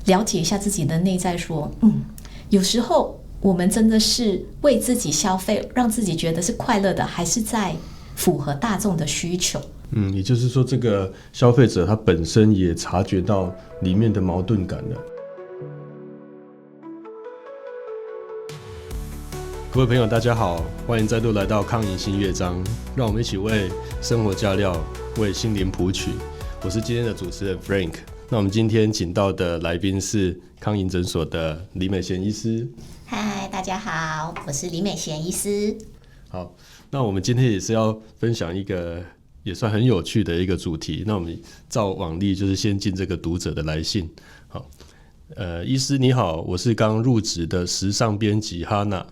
了解一下自己的内在，说有时候我们真的是为自己消费，让自己觉得是快乐的，还是在符合大众的需求？也就是说这个消费者他本身也察觉到里面的矛盾感了。各位朋友大家好，欢迎再度来到康盈新乐章，让我们一起为生活加料，为心灵谱曲。我是今天的主持人 Frank。那我们今天请到的来宾是康盈诊所的李美贤医师。嗨，大家好，我是李美贤医师。好，那我们今天也是要分享一个也算很有趣的一个主题。那我们照往例，就是先进这个读者的来信。好，医师你好，我是刚入职的时尚编辑哈娜。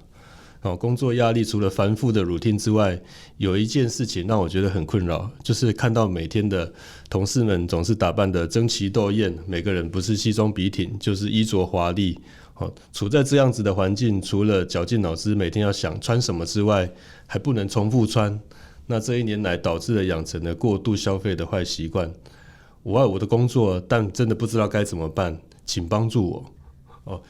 工作压力除了繁复的 routine 之外，有一件事情让我觉得很困扰，就是看到每天的同事们总是打扮得争奇斗艳，每个人不是西装笔挺就是衣着华丽。处在这样子的环境，除了绞尽脑汁每天要想穿什么之外，还不能重复穿。那这一年来导致了养成了过度消费的坏习惯。我爱我的工作，但真的不知道该怎么办，请帮助我。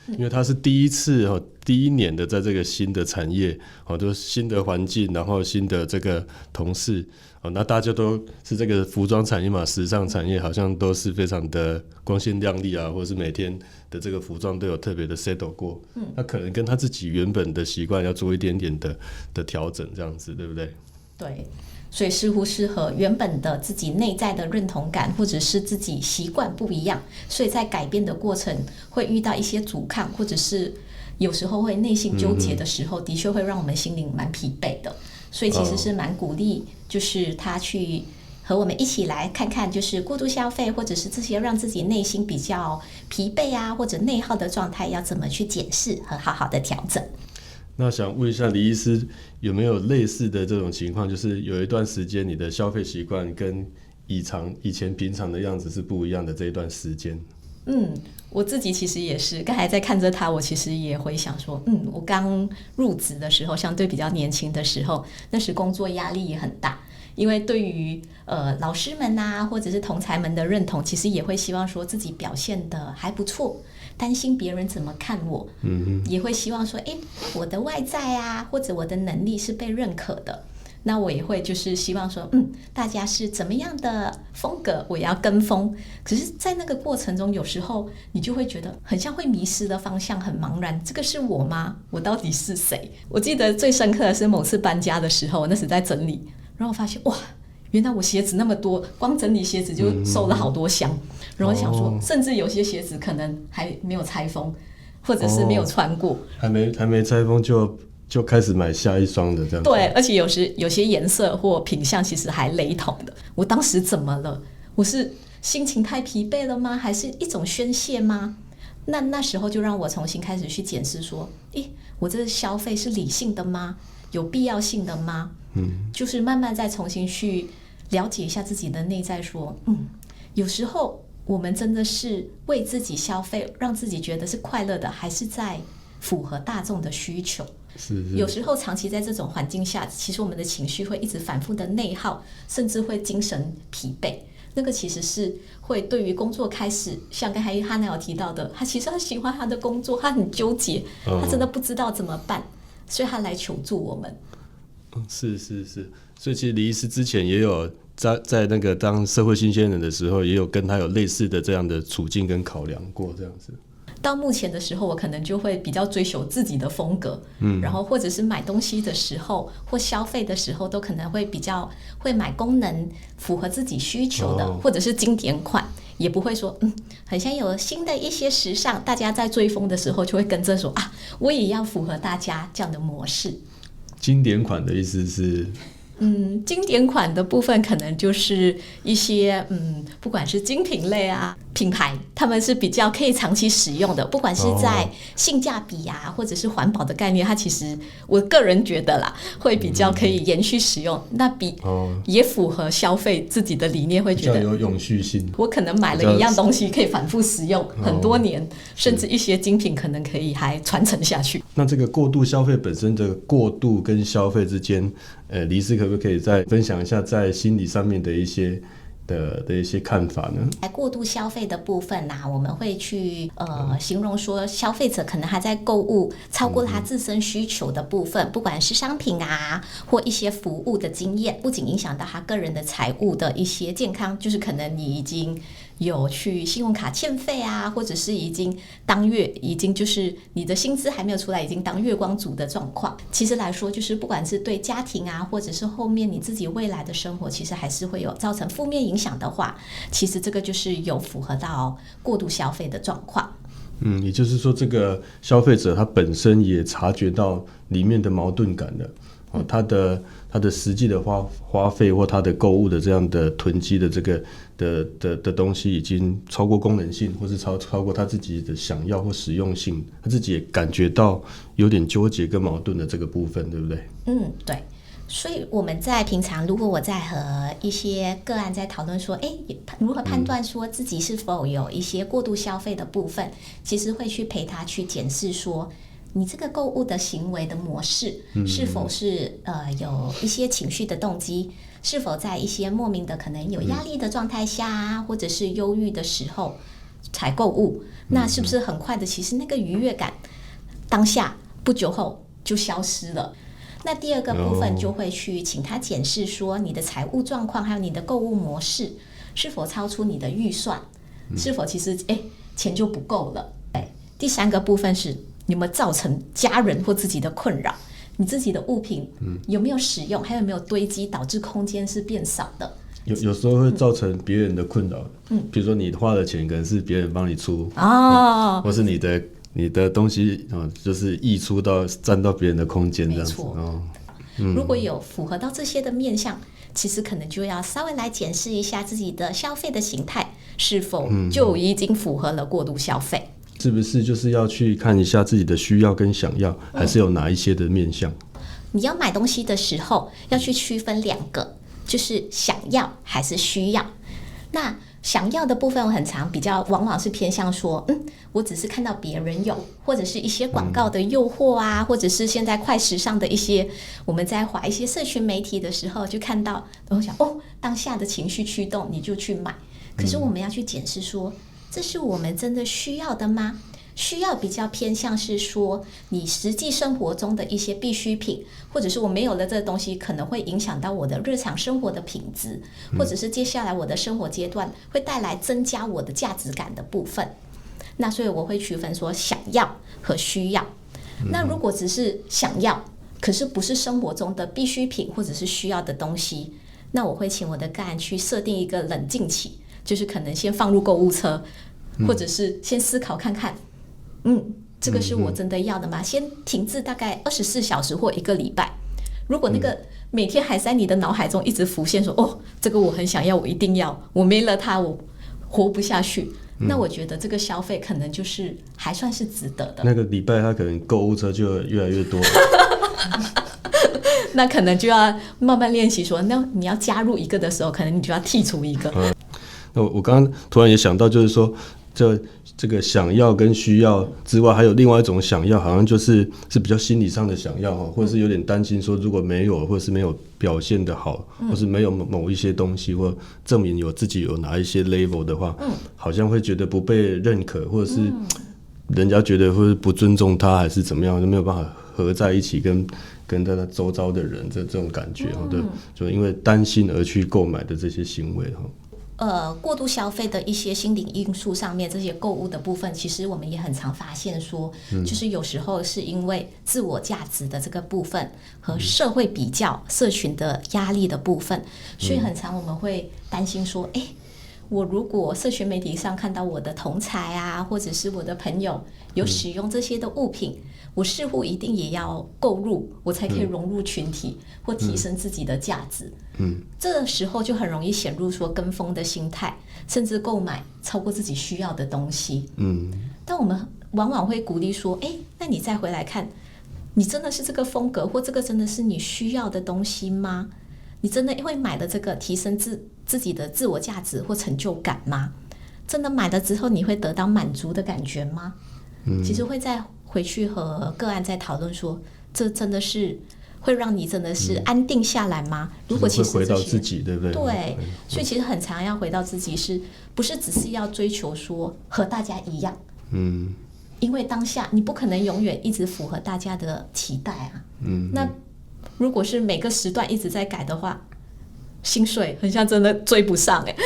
因为他是第一年的在这个新的产业，就是新的环境，然后新的这个同事，那大家都是这个服装产业嘛，时尚产业好像都是非常的光鲜亮丽啊，或是每天的这个服装都有特别的 settle 过，那可能跟他自己原本的习惯要做一点点的调整，这样子对不对？对，所以似乎是和原本的自己内在的认同感或者是自己习惯不一样，所以在改变的过程会遇到一些阻抗，或者是有时候会内心纠结的时候，的确会让我们心灵蛮疲惫的。所以其实是蛮鼓励，就是他去和我们一起来看看，就是过度消费或者是这些让自己内心比较疲惫啊或者内耗的状态要怎么去检视和好好的调整。那想问一下李医师，有没有类似的这种情况，就是有一段时间你的消费习惯跟以前平常的样子是不一样的这一段时间？我自己其实也是，刚才在看着他，我其实也回想说，我刚入职的时候，相对比较年轻的时候，那时工作压力也很大，因为对于老师们啊，或者是同侪们的认同，其实也会希望说自己表现得还不错，担心别人怎么看我，也会希望说，我的外在啊，或者我的能力是被认可的。那我也会就是希望说，大家是怎么样的风格，我也要跟风。可是在那个过程中，有时候你就会觉得很像会迷失的方向，很茫然，这个是我吗？我到底是谁？我记得最深刻的是某次搬家的时候，我那时在整理，然后我发现哇，原来我鞋子那么多，光整理鞋子就收了好多箱，然后想说，甚至有些鞋子可能还没有拆封，或者是没有穿过，还没拆封就开始买下一双的这样子。对，而且有些颜色或品相其实还雷同的。我当时怎么了？我是心情太疲惫了吗？还是一种宣泄吗？那时候就让我重新开始去检视说，我这消费是理性的吗？有必要性的吗？就是慢慢再重新去了解一下自己的内在，说，有时候我们真的是为自己消费，让自己觉得是快乐的，还是在符合大众的需求？有时候长期在这种环境下，其实我们的情绪会一直反复的内耗，甚至会精神疲惫。那个其实是会对于工作开始，像刚才哈娜有提到的，他其实很喜欢他的工作，他很纠结，他真的不知道怎么办，所以他来求助我们。是，所以其实李医师之前也有在那个当社会新鲜人的时候，也有跟他有类似的这样的处境跟考量过这样子。到目前的时候，我可能就会比较追求自己的风格，然后或者是买东西的时候或消费的时候，都可能会比较会买功能符合自己需求的，或者是经典款，也不会说很像有新的一些时尚，大家在追风的时候就会跟着说我也要符合大家这样的模式。经典款的意思是？经典款的部分可能就是一些不管是精品类啊品牌，他们是比较可以长期使用的，不管是在性价比啊或者是环保的概念，它其实我个人觉得啦会比较可以延续使用，那也符合消费自己的理念，会觉得比较有永续性。我可能买了一样东西可以反复使用很多年，甚至一些精品可能可以还传承下去。那这个过度消费本身的过度跟消费之间，李医师可不可以再分享一下在心理上面的一些的一些看法呢？在过度消费的部分我们会去形容说，消费者可能他在购物超过他自身需求的部分，不管是商品或一些服务的经验，不仅影响到他个人的财务的一些健康，就是可能你已经有去信用卡欠费或者是已经当月已经就是你的薪资还没有出来，已经当月光族的状况。其实来说，就是不管是对家庭或者是后面你自己未来的生活，其实还是会有造成负面影响的话，其实这个就是有符合到过度消费的状况。也就是说，这个消费者他本身也察觉到里面的矛盾感了。他的实际的花费或他的购物的这样的囤积的这个的东西，已经超过功能性，或是超过他自己的想要或实用性，他自己也感觉到有点纠结跟矛盾的这个部分，对不对？对。所以我们在平常，如果我在和一些个案在讨论说，如何判断说自己是否有一些过度消费的部分，其实会去陪他去检视说，你这个购物的行为的模式是否是有一些情绪的动机，是否在一些莫名的可能有压力的状态下或者是忧郁的时候才购物，那是不是很快的其实那个愉悦感当下不久后就消失了。那第二个部分就会去请他检视说，你的财务状况还有你的购物模式是否超出你的预算，是否其实钱就不够了。第三个部分是你有没有造成家人或自己的困扰，你自己的物品有没有使用，还有没有堆积导致空间是变少的。有时候会造成别人的困扰，比如说你花的钱可能是别人帮你出或是你的东西就是溢出到占到别人的空间这样子。如果有符合到这些的面向，其实可能就要稍微来检视一下自己的消费的形态是否就已经符合了过度消费，是不是就是要去看一下自己的需要跟想要，还是有哪一些的面向。你要买东西的时候要去区分两个，就是想要还是需要。那想要的部分我很常比较往往是偏向说，我只是看到别人有，或者是一些广告的诱惑或者是现在快时尚的一些，我们在滑一些社群媒体的时候就看到，然后想当下的情绪驱动你就去买。可是我们要去检视说，这是我们真的需要的吗？需要比较偏向是说，你实际生活中的一些必需品，或者是我没有了这个东西，可能会影响到我的日常生活的品质，或者是接下来我的生活阶段会带来增加我的价值感的部分。那所以我会区分说想要和需要。那如果只是想要，可是不是生活中的必需品或者是需要的东西，那我会请我的个案去设定一个冷静期，就是可能先放入购物车，或者是先思考看看，这个是我真的要的吗？先停滞大概24小时或1个礼拜。如果那个每天还在你的脑海中一直浮现说，这个我很想要，我一定要，我没了它我活不下去，那我觉得这个消费可能就是还算是值得的。那个礼拜他可能购物车就越来越多了那可能就要慢慢练习说，那你要加入一个的时候，可能你就要剔除一个。那我刚刚突然也想到，就是说这个想要跟需要之外，还有另外一种想要，好像是比较心理上的想要，或者是有点担心说，如果没有，或者是没有表现的好，或是没有某一些东西，或证明自己有哪一些 level 的话，好像会觉得不被认可，或者是人家觉得或是不尊重他，还是怎么样，就没有办法合在一起跟他周遭的人这种感觉，对，就因为担心而去购买的这些行为。过度消费的一些心理因素上面，这些购物的部分，其实我们也很常发现说，就是有时候是因为自我价值的这个部分和社会比较、社群的压力的部分，所以很常我们会担心说，我如果社群媒体上看到我的同侪或者是我的朋友有使用这些的物品，我似乎一定也要购入，我才可以融入群体或提升自己的价值。这时候就很容易显入说跟风的心态，甚至购买超过自己需要的东西。但我们往往会鼓励说，那你再回来看，你真的是这个风格，或这个真的是你需要的东西吗？你真的会买的这个提升自己的自我价值或成就感吗？真的买了之后你会得到满足的感觉吗？其实会再回去和个案再讨论说，这真的是会让你真的是安定下来吗？如果其实会回到自己，对不对？对，所以其实很常要回到自己，不是只是要追求说和大家一样？因为当下你不可能永远一直符合大家的期待啊。那如果是每个时段一直在改的话，薪水很像真的追不上哎。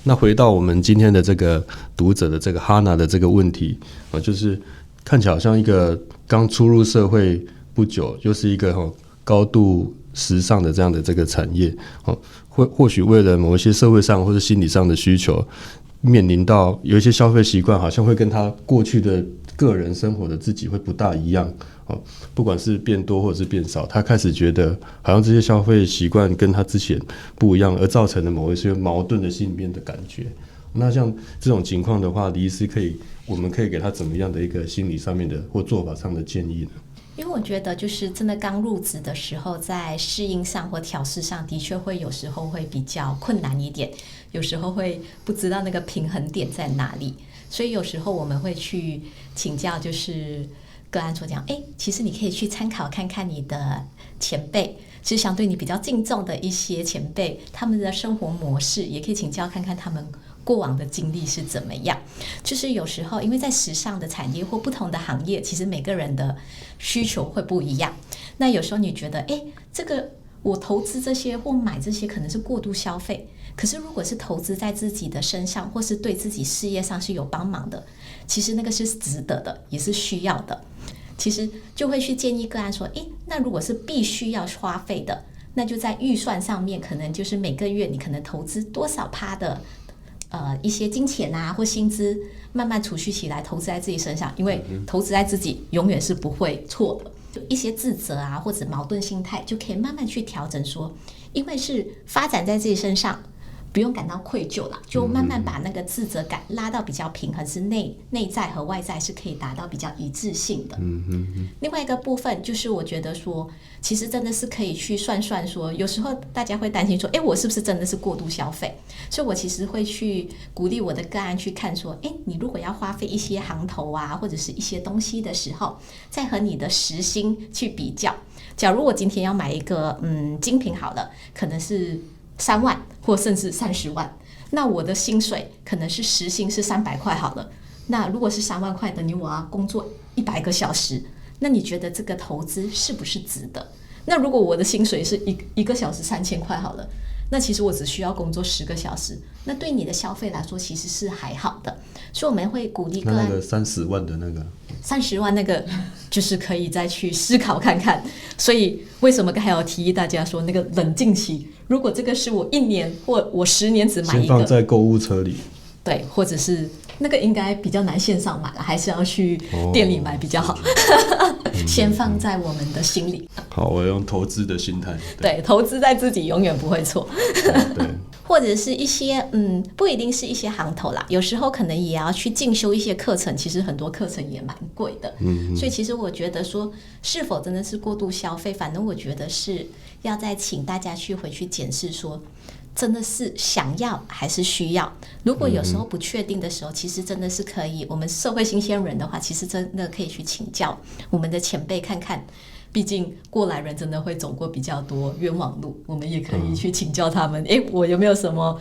那回到我们今天的这个读者的这个哈娜的这个问题就是看起来好像一个刚出入社会不久，就是一个高度时尚的这样的这个产业或许为了某一些社会上或者心理上的需求，面临到有一些消费习惯好像会跟他过去的个人生活的自己会不大一样不管是变多或者是变少，他开始觉得好像这些消费习惯跟他之前不一样，而造成了某一些矛盾的心里面的感觉。那像这种情况的话，李医师我们可以给他怎么样的一个心理上面的或做法上的建议呢？因为我觉得就是真的刚入职的时候，在适应上或调试上的确会有时候会比较困难一点，有时候会不知道那个平衡点在哪里，所以有时候我们会去请教就是个案所讲，其实你可以去参考看看你的前辈，其实相对你比较敬重的一些前辈，他们的生活模式也可以请教看看他们过往的经历是怎么样。就是有时候因为在时尚的产业或不同的行业，其实每个人的需求会不一样，那有时候你觉得这个我投资这些或买这些可能是过度消费，可是如果是投资在自己的身上或是对自己事业上是有帮忙的，其实那个是值得的，也是需要的。其实就会去建议个案说，那如果是必须要花费的，那就在预算上面可能就是每个月你可能投资多少%的一些金钱啊或薪资慢慢储蓄起来投资在自己身上，因为投资在自己永远是不会错的。就一些自责啊或者矛盾心态就可以慢慢去调整说，因为是发展在自己身上，不用感到愧疚啦，就慢慢把那个自责感拉到比较平衡，是内在和外在是可以达到比较一致性的。另外一个部分就是我觉得说，其实真的是可以去算说，有时候大家会担心说，我是不是真的是过度消费？所以我其实会去鼓励我的个案去看说，你如果要花费一些行头啊或者是一些东西的时候，再和你的时薪去比较。假如我今天要买一个精品好了，可能是3万或甚至30万，那我的薪水可能是时薪是300块好了，那如果是3万块等于我要工作100个小时，那你觉得这个投资是不是值得？那如果我的薪水是一个小时3000块好了，那其实我只需要工作10个小时，那对你的消费来说其实是还好的。所以我们会鼓励个案，那个30万的那个30万那个就是可以再去思考看看。所以为什么刚才有提议大家说那个冷静期，如果这个是我1年或我10年只买一个，先放在购物车里，对，或者是那个应该比较难线上买了，还是要去店里买比较好。先放在我们的心里。好，我用投资的心态。对，投资在自己永远不会错。对。或者是一些不一定是一些行头啦，有时候可能也要去进修一些课程，其实很多课程也蛮贵的。所以其实我觉得说，是否真的是过度消费，反正我觉得是要再请大家回去检视说，真的是想要还是需要。如果有时候不确定的时候，其实真的是可以，我们社会新鲜人的话，其实真的可以去请教我们的前辈看看，毕竟过来人真的会走过比较多冤枉路，我们也可以去请教他们，我有没有什么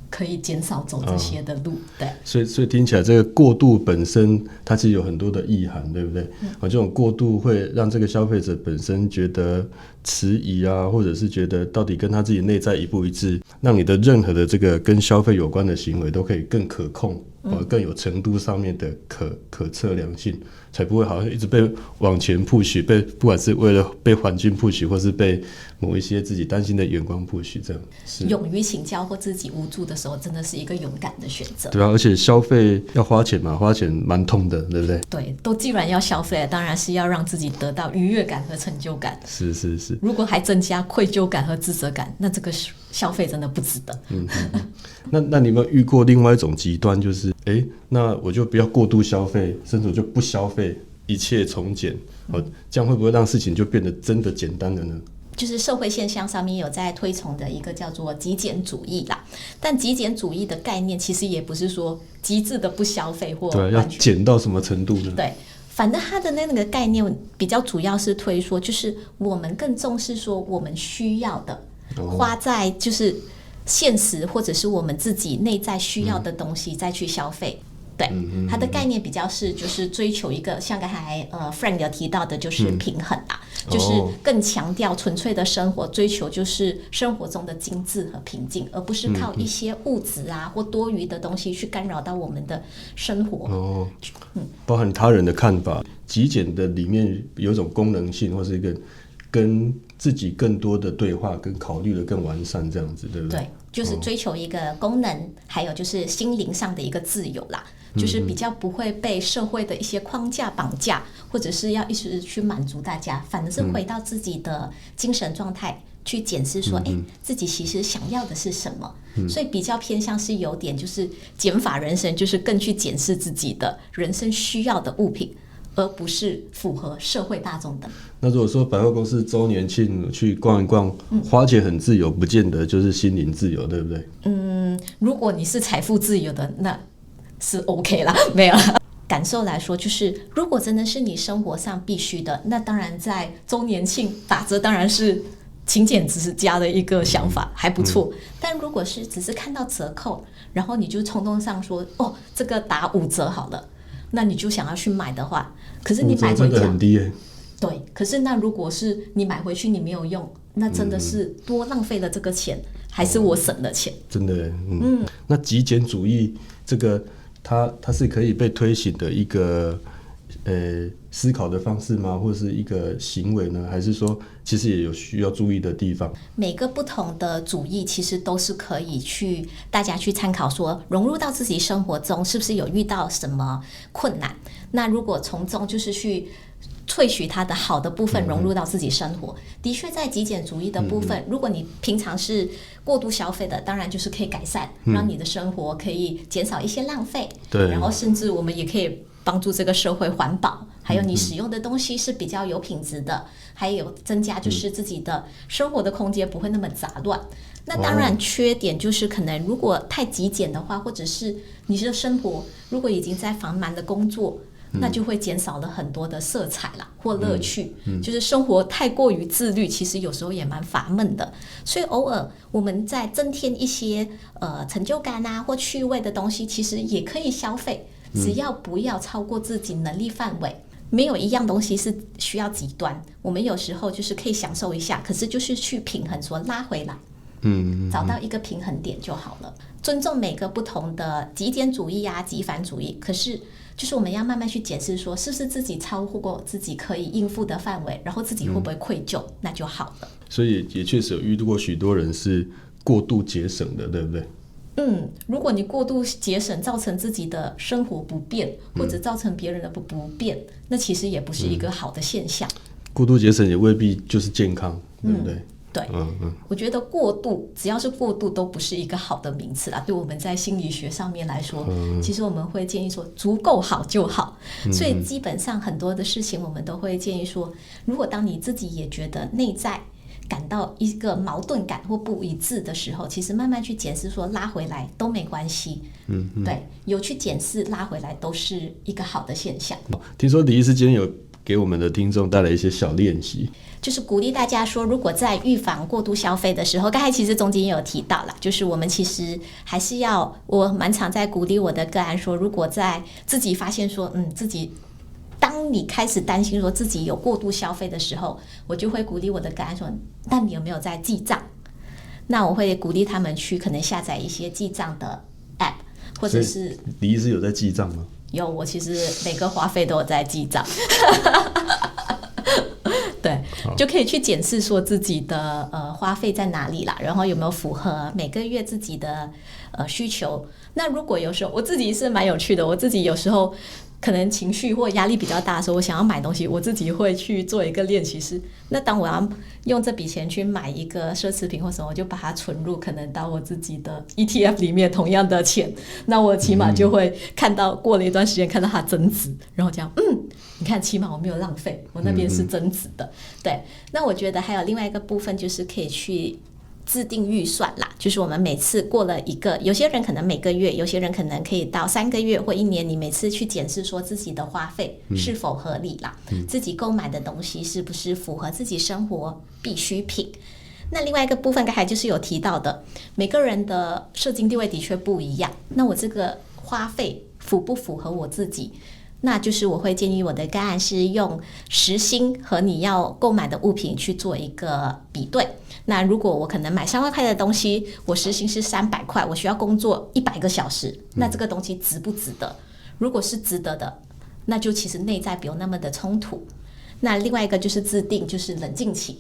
可以减少走这些的路。对，所以听起来这个过度本身它其实有很多的意涵，对不对？这种过度会让这个消费者本身觉得迟疑啊，或者是觉得到底跟他自己内在一不一致，让你的任何的这个跟消费有关的行为都可以更可控，更有程度上面的可测量性，才不会好像一直被往前 push， 不管是为了被环境 push， 或是被某一些自己担心的眼光 push， 这样是勇于请教或自己无助的时候，真的是一个勇敢的选择。对啊，而且消费要花钱嘛，花钱蛮痛的，对不对？对，都既然要消费了，当然是要让自己得到愉悦感和成就感。是。如果还增加愧疚感和自责感，那这个消费真的不值得。那你有没有遇过另外一种极端，就是那我就不要过度消费，甚至我就不消费，一切从简，这样会不会让事情就变得真的简单了呢？就是社会现象上面有在推崇的一个叫做极简主义啦，但极简主义的概念其实也不是说极致的不消费或对，要减到什么程度呢？对，反正他的那个概念比较主要是推说，就是我们更重视说我们需要的，花在就是现实或者是我们自己内在需要的东西再去消费。对，它的概念比较是就是追求一个像刚才Frank 有提到的，就是平衡啦，就是更强调纯粹的生活，追求就是生活中的精致和平静，而不是靠一些物质啊或多余的东西去干扰到我们的生活。包含他人的看法，极简的里面有一种功能性，或是一个跟自己更多的对话跟考虑的更完善，这样子对不对？对，就是追求一个功能，还有就是心灵上的一个自由啦。就是比较不会被社会的一些框架绑架，或者是要一直去满足大家，反而是回到自己的精神状态去检视说，自己其实想要的是什么。所以比较偏向是有点就是减法人生，就是更去检视自己的人生需要的物品，而不是符合社会大众的。那如果说百货公司周年庆去逛一逛，花钱很自由，不见得就是心灵自由，对不对？如果你是财富自由的，那是 OK 啦，没有啦。感受来说，就是如果真的是你生活上必须的，那当然在周年庆打折当然是勤俭持家的一个想法，还不错。但如果是只是看到折扣，然后你就冲动上说，这个打5折好了，那你就想要去买的话，可是你买回家真的很低耶。对，可是那如果是你买回去你没有用，那真的是多浪费了这个钱，还是我省了钱？真的，那极简主义这个。它是可以被推行的一个思考的方式吗？或者是一个行为呢？还是说其实也有需要注意的地方？每个不同的主义其实都是可以去大家去参考，说融入到自己生活中是不是有遇到什么困难？那如果从中就是去萃取它的好的部分融入到自己生活，的确在极简主义的部分，如果你平常是过度消费的，当然就是可以改善，让你的生活可以减少一些浪费。对，然后甚至我们也可以帮助这个社会环保，还有你使用的东西是比较有品质的，还有增加就是自己的生活的空间不会那么杂乱。那当然缺点就是可能如果太极简的话，或者是你的生活如果已经在繁忙的工作，那就会减少了很多的色彩啦或乐趣，就是生活太过于自律，其实有时候也蛮乏闷的。所以偶尔我们再增添一些成就感啊或趣味的东西，其实也可以消费，只要不要超过自己能力范围。没有一样东西是需要极端，我们有时候就是可以享受一下，可是就是去平衡说拉回来，找到一个平衡点就好了。尊重每个不同的极简主义啊极繁主义，可是就是我们要慢慢去检视说是不是自己超过自己可以应付的范围，然后自己会不会愧疚，那就好了。所以也确实有遇到过许多人是过度节省的，对不对？如果你过度节省造成自己的生活不便，或者造成别人的不便，那其实也不是一个好的现象。过度节省也未必就是健康，对不对？对，我觉得过度只要是过度都不是一个好的名词啦。对我们在心理学上面来说，其实我们会建议说足够好就好。所以基本上很多的事情我们都会建议说，如果当你自己也觉得内在感到一个矛盾感或不一致的时候，其实慢慢去检视说拉回来都没关系。对，有去检视拉回来都是一个好的现象。听说李医师今天有给我们的听众带来一些小练习，就是鼓励大家说，如果在预防过度消费的时候，刚才其实中间也有提到了，就是我们其实还是要，我蛮常在鼓励我的个案说，如果在自己发现说，自己当你开始担心说自己有过度消费的时候，我就会鼓励我的个案说，那你有没有在记账？那我会鼓励他们去可能下载一些记账的 app， 或者是李医师有在记账吗？有，我其实每个花费都有在记账。对，就可以去检视说自己的花费在哪里啦，然后有没有符合每个月自己的需求。那如果有时候我自己是蛮有趣的，我自己有时候可能情绪或压力比较大的时候，我想要买东西，我自己会去做一个练习是，那当我要用这笔钱去买一个奢侈品或什么，我就把它存入可能到我自己的 ETF 里面同样的钱，那我起码就会看到过了一段时间看到它增值，然后这样你看起码我没有浪费，我那边是增值的。对，那我觉得还有另外一个部分就是可以去制定预算啦，就是我们每次过了一个，有些人可能每个月，有些人可能可以到3个月或1年，你每次去检视说自己的花费是否合理啦，自己购买的东西是不是符合自己生活必需品。那另外一个部分刚才就是有提到的，每个人的社经地位的确不一样，那我这个花费符不符合我自己，那就是我会建议我的个案是用时薪和你要购买的物品去做一个比对。那如果我可能买3万块的东西，我时薪是300块，我需要工作100个小时，那这个东西值不值得？如果是值得的，那就其实内在不用那么的冲突。那另外一个就是制定，就是冷静期，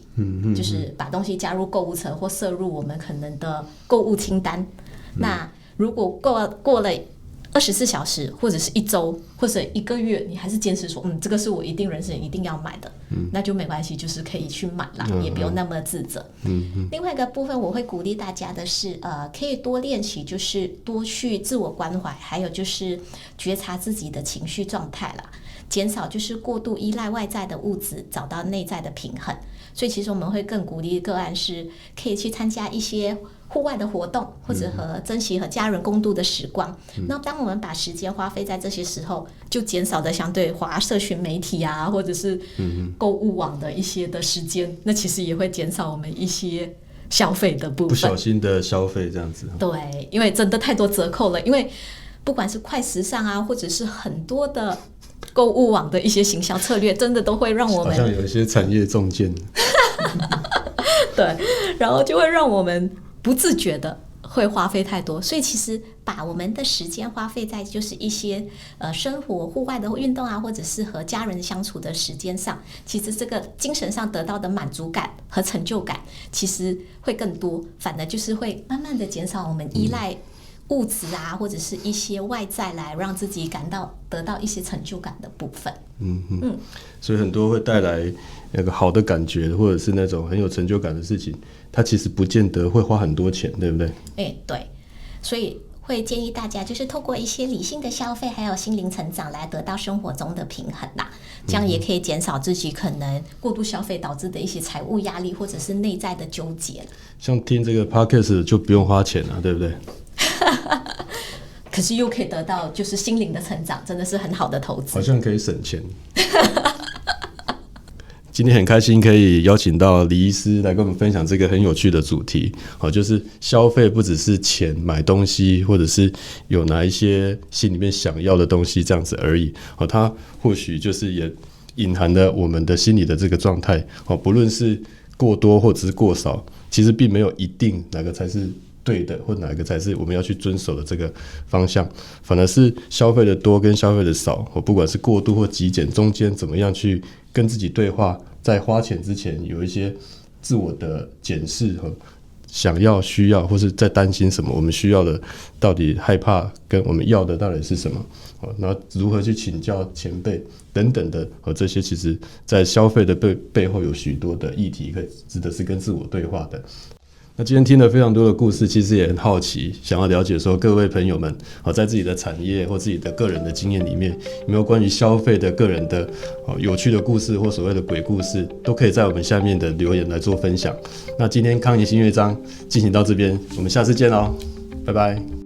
就是把东西加入购物车或摄入我们可能的购物清单。那如果过了24小时，或者是1周，或者1个月，你还是坚持说，这个是我一定人生一定要买的，那就没关系，就是可以去买啦，也不用那么自责。另外一个部分，我会鼓励大家的是，可以多练习，就是多去自我关怀，还有就是觉察自己的情绪状态啦，减少就是过度依赖外在的物质，找到内在的平衡。所以其实我们会更鼓励个案是可以去参加一些户外的活动，或者珍惜和家人共度的时光。那当我们把时间花费在这些时候，就减少的相对滑社群媒体啊，或者是购物网的一些的时间，那其实也会减少我们一些消费的部分，不小心的消费这样子。对，因为真的太多折扣了，因为不管是快时尚啊，或者是很多的购物网的一些行销策略，真的都会让我们好像有一些产业中箭对，然后就会让我们不自觉的会花费太多。所以其实把我们的时间花费在就是一些生活户外的运动啊，或者是和家人相处的时间上，其实这个精神上得到的满足感和成就感其实会更多，反而就是会慢慢的减少我们依赖物质啊，或者是一些外在来让自己得到一些成就感的部分。所以很多会带来那个好的感觉，或者是那种很有成就感的事情，它其实不见得会花很多钱，对不对？对，所以会建议大家就是透过一些理性的消费，还有心灵成长来得到生活中的平衡啦，这样也可以减少自己可能过度消费导致的一些财务压力，或者是内在的纠结。像听这个 podcast 就不用花钱了，对不对？可是又可以得到就是心灵的成长，真的是很好的投资，好像可以省钱今天很开心可以邀请到李医师来跟我们分享这个很有趣的主题，就是消费不只是钱买东西，或者是有哪一些心里面想要的东西这样子而已，它或许就是也隐含了我们的心理的这个状态，不论是过多或者是过少，其实并没有一定哪个才是对的，或哪个才是我们要去遵守的这个方向，反而是消费的多跟消费的少，不管是过度或极简，中间怎么样去跟自己对话，在花钱之前有一些自我的检视和想要需要，或是在担心什么，我们需要的到底害怕跟我们要的到底是什么，然后如何去请教前辈等等的，这些其实在消费的背后有许多的议题可以值得是跟自我对话的。那今天听了非常多的故事，其实也很好奇，想要了解说各位朋友们在自己的产业或自己的个人的经验里面，有没有关于消费的个人的有趣的故事或所谓的鬼故事，都可以在我们下面的留言来做分享。那今天康怡新乐章进行到这边，我们下次见咯，拜拜。